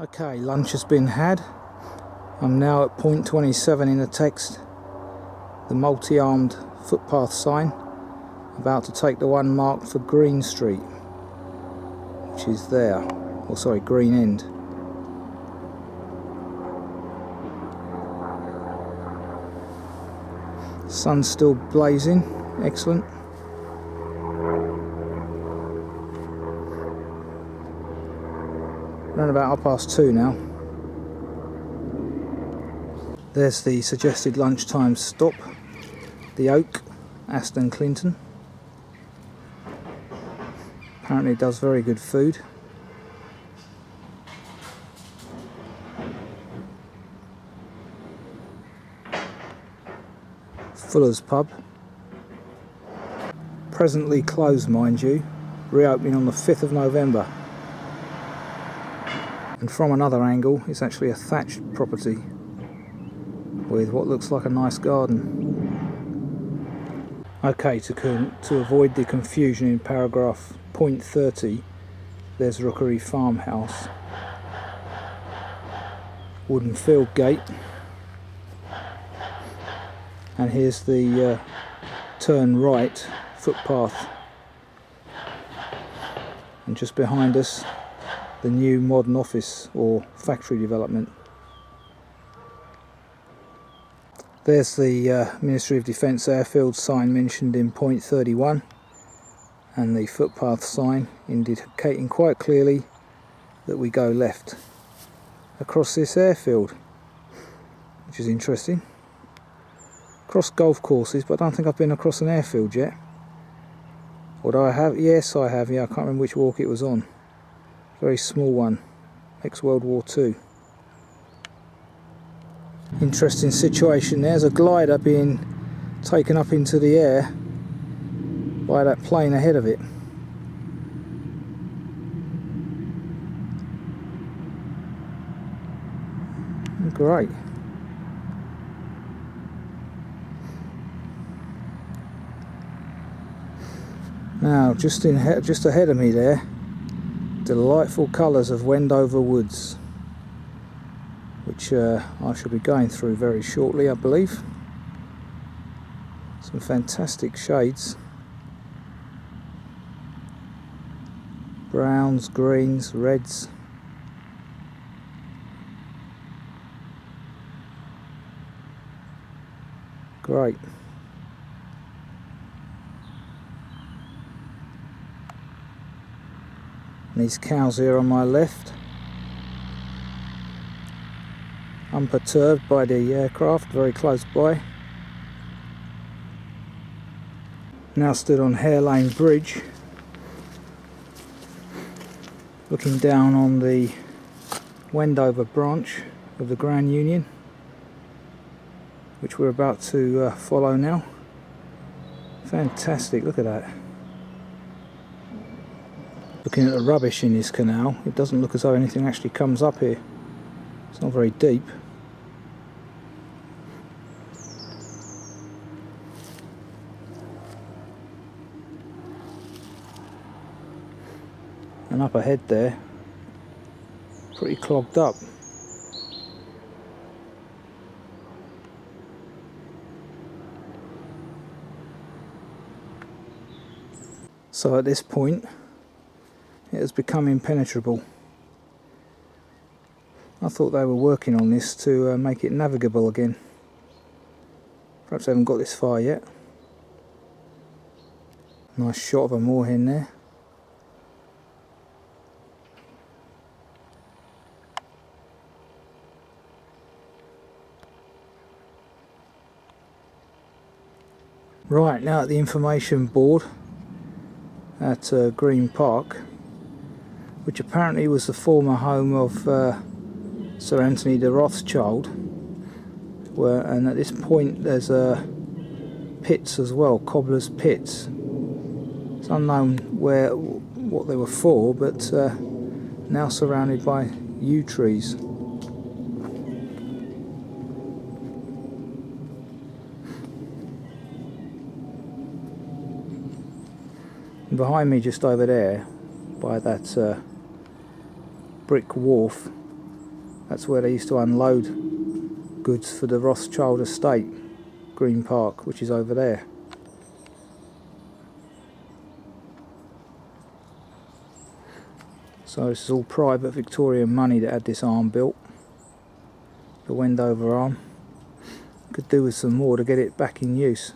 Okay, lunch has been had. I'm now at point 27 in the text, the multi-armed footpath sign, about to take the one marked for Green Street, which is there, or sorry, Green End. Sun's still blazing, excellent. Around about 2:30 now. There's the suggested lunchtime stop, the Oak, Aston Clinton. Apparently it does very good food. Fuller's Pub. Presently closed, mind you, reopening on the 5th of November. And from another angle, it's actually a thatched property with what looks like a nice garden. Okay, to avoid the confusion in paragraph point 30, there's Rookery Farmhouse. Wooden field gate. And here's the turn right footpath. And just behind us, the new modern office or factory development. There's the Ministry of Defence Airfield sign mentioned in point 31, and the footpath sign indicating quite clearly that we go left across this airfield, which is interesting. Across golf courses, but I don't think I've been across an airfield yet. Although I have, yes I have, yeah, I can't remember which walk it was on. Very small one, ex-World War II. Interesting situation. There's a glider being taken up into the air by that plane ahead of it. Great. Now, just ahead of me there, delightful colours of Wendover Woods, which I shall be going through very shortly, I believe. Some fantastic shades. Browns, greens, reds. Great. And these cows here on my left, unperturbed by the aircraft, very close by. Now stood on Hairpin Bridge, looking down on the Wendover branch of the Grand Union, which we're about to follow now. Fantastic, look at that. Looking at the rubbish in this canal, it doesn't look as though anything actually comes up here. It's not very deep. And up ahead there, pretty clogged up. So at this point, it has become impenetrable. I thought they were working on this to make it navigable again. Perhaps they haven't got this far yet. Nice shot of a moorhen there. Right, now at the information board at Green Park, which apparently was the former home of Sir Anthony de Rothschild, and at this point there's pits as well, cobbler's pits. It's unknown what they were for, but now surrounded by yew trees. And behind me, just over there, by that brick wharf, That's where they used to unload goods for the Rothschild estate, Green Park, which is over there. So this is all private Victorian money that had this arm built, the Wendover Arm. Could do with some more to get it back in use.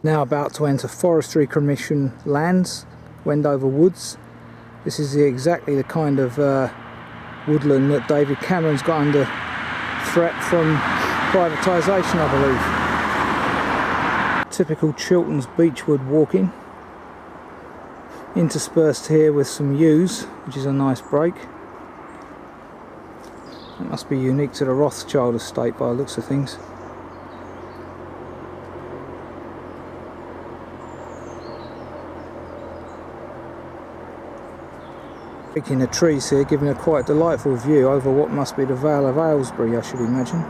Now about to enter Forestry Commission lands, Wendover Woods. This is exactly the kind of woodland that David Cameron's got under threat from privatisation, I believe. Typical Chilton's beechwood walking, interspersed here with some yews, which is a nice break. It must be unique to the Rothschild estate by the looks of things. Breaking the trees here, giving a quite delightful view over what must be the Vale of Aylesbury, I should imagine.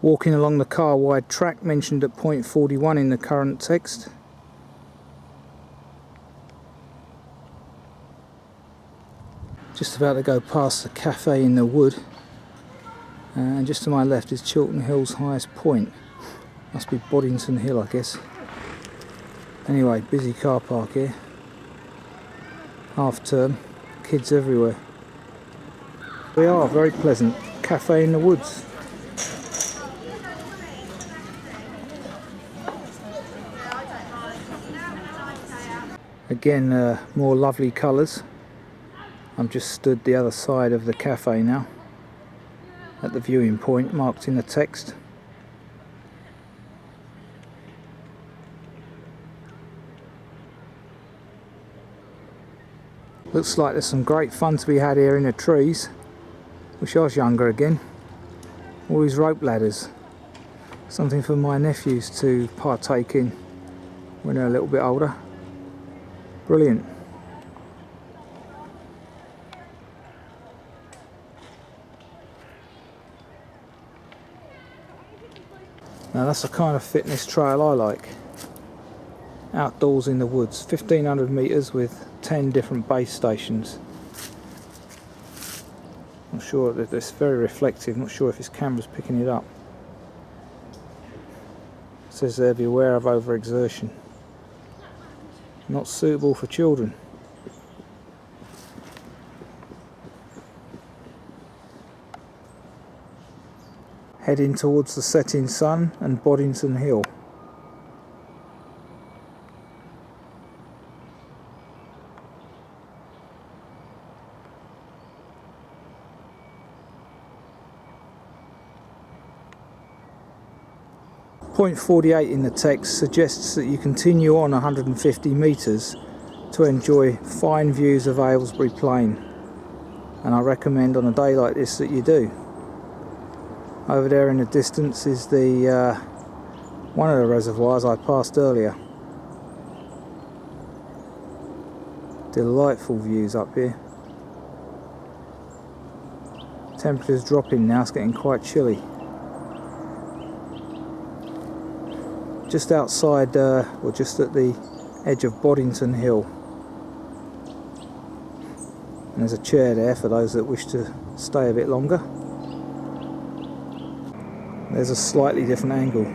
Walking along the car wide track mentioned at point 41 in the current text. Just about to go past the cafe in the wood, and just to my left is Chilton Hills' highest point. Must be Boddington Hill, I guess. Anyway, busy car park here. Half term, kids everywhere. We are very pleasant. Cafe in the woods. Again, more lovely colours. I'm just stood the other side of the cafe now, at the viewing point marked in the text. Looks like there's some great fun to be had here in the trees. Wish I was younger again. All these rope ladders. Something for my nephews to partake in when they're a little bit older. Brilliant. Now that's the kind of fitness trail I like. Outdoors in the woods, 1500 metres with 10 different base stations. I'm sure that it's very reflective, not sure if his camera's picking it up. It says there, beware of overexertion. Not suitable for children. Heading towards the setting sun and Boddington Hill. Point 48 in the text suggests that you continue on 150 metres to enjoy fine views of Aylesbury Plain, and I recommend on a day like this that you do. Over there in the distance is the one of the reservoirs I passed earlier. Delightful views up here. Temperature's dropping now, it's getting quite chilly. Just outside, or just at the edge of Boddington Hill. And there's a chair there for those that wish to stay a bit longer. There's a slightly different angle.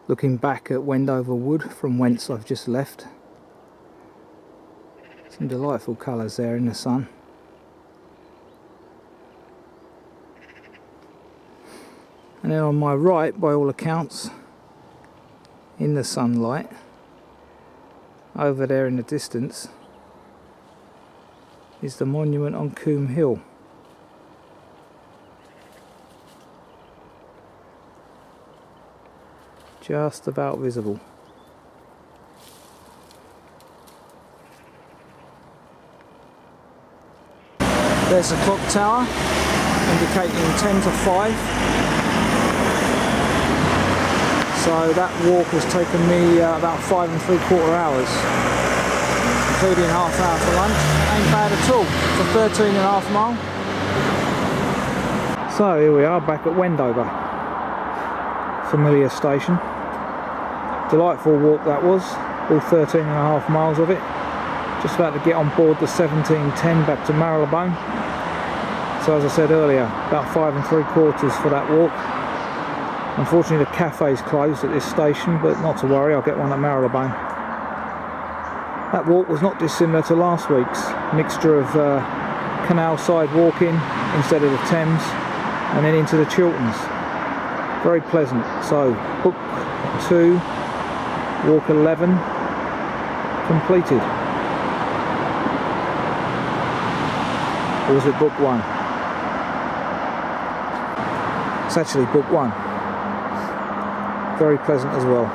Looking back at Wendover Wood from whence I've just left. Some delightful colours there in the sun. And then on my right, by all accounts, in the sunlight, over there in the distance, is the monument on Coombe Hill. just about visible. There's the clock tower indicating 10 to 5. So that walk has taken me about 5 3/4 hours, including half hour for lunch. Ain't bad at all for 13.5 miles. So here we are back at Wendover, familiar station. Delightful walk that was, all 13.5 miles of it. Just about to get on board the 1710 back to Marylebone. So as I said earlier, about 5 3/4 for that walk. Unfortunately the cafe's closed at this station, but not to worry, I'll get one at Marylebone. That walk was not dissimilar to last week's, mixture of canal side walking instead of the Thames, and then into the Chiltons. Very pleasant. So book 2, walk 11 completed. Or was it book 1? It's actually book 1. Very pleasant as well.